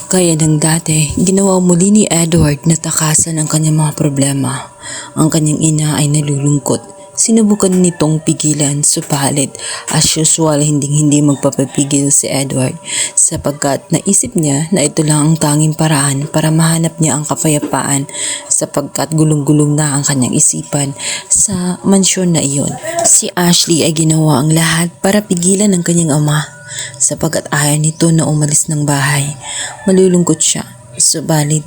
Kaya ng dati, ginawa muli ni Edward na takasan ang kanyang mga problema. Ang kanyang ina ay nalulungkot. Sinubukan nitong pigilan, subalit as usual hindi magpapapigil si Edward sapagkat naisip niya na ito lang ang tanging paraan para mahanap niya ang kapayapaan sapagkat gulong-gulong na ang kanyang isipan sa mansyon na iyon. Si Ashley ay ginawa ang lahat para pigilan ang kanyang ama sapagkat ayaw nito na umalis ng bahay. Malulungkot siya, subalit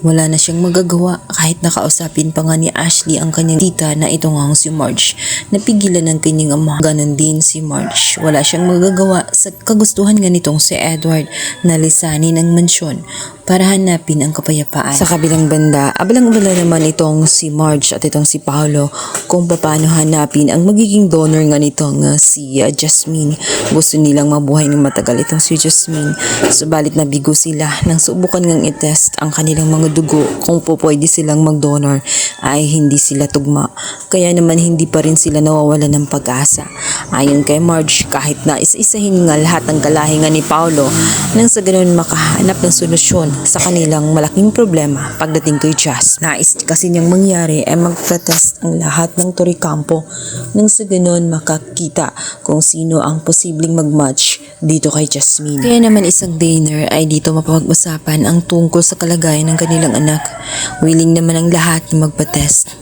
wala na siyang magagawa kahit nakausapin pa nga ni Ashley ang kanyang tita na ito nga si Marge. Napigilan ng kanyang ama. Ganon din si Marge. Wala siyang magagawa sa kagustuhan nga nitong si Edward na lisanin ang mansyon para hanapin ang kapayapaan. Sa kabilang banda, abalang-abala naman itong si Marge at itong si Paolo kung paano hanapin ang magiging donor nga nitong si Jasmine. Gusto nilang mabuhay ng matagal itong si Jasmine. Subalit nabigo sila nang subukan ngang itest ang kanilang mga dugo kung pwede silang mag-donor ay hindi sila tugma. Kaya naman hindi pa rin sila nawawala ng pag-asa. Ayon kay Marge, kahit na isa-isahin nga lahat ng kalahingan ni Paolo nang sa ganoon makahanap ng solusyon sa kanilang malaking problema pagdating kay Jazz. Nais kasi niyang mangyari ay magpa-test ang lahat ng Toricampo nang sa ganoon makakita kung sino ang posibleng mag-match dito kay Jasmine. Kaya naman isang dinner ay dito mapapag-usapan ang tungkol sa kalagayan ng kanilang anak. Willing naman ang lahat na magpa-test.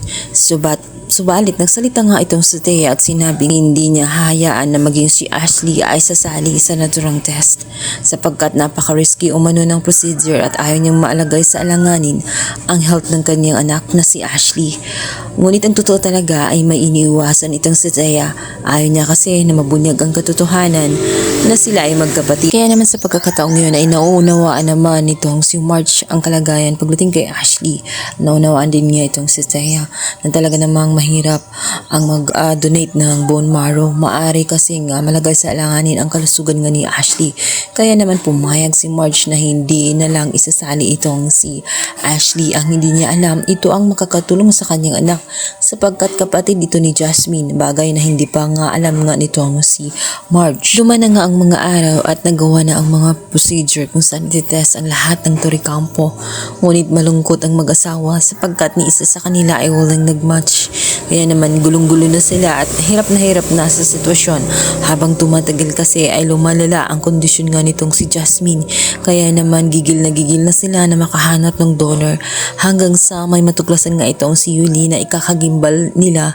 Subalit nagsalita nga itong si Thea at sinabing hindi niya hahayaan na maging si Ashley ay sasali sa naturang test sapagkat napaka-risky umano ng procedure at ayaw niyang maalagay sa alanganin ang health ng kanyang anak na si Ashley. Ngunit ang totoo talaga ay may iniiwasan itong si Thea. Ayaw niya kasi na mabunyag ang katotohanan na sila ay magkapatid. Kaya naman sa pagkakataong yun ay nauunawaan naman itong si Marge ang kalagayan pagdating kay Ashley. Naunawaan din niya itong si Thea na talaga namang mahirap ang mag-donate ng bone marrow. Maari kasi nga malagay sa alanganin ang kalusugan nga ni Ashley. Kaya naman pumayag si Marge na hindi na lang isasali itong si Ashley. Ang hindi niya alam, ito ang makakatulong sa kanyang anak sapagkat kapatid ito ni Jasmine, bagay na hindi pa nga alam nga nitong si Marge. Duman na nga ang mga araw at nagawa na ang mga procedure kung saan ititest ang lahat ng Toricampo. Ngunit malungkot ang mag-asawa sapagkat ni isa sa kanila ay walang nag-match. Kaya naman gulong-gulo na sila at hirap na sa sitwasyon. Habang tumatagal kasi ay lumalala ang kondisyon nga nitong si Jasmine. Kaya naman gigil na sila na makahanap ng donor hanggang sa may matuklasan nga itong si Yuli na ikakagimbal nila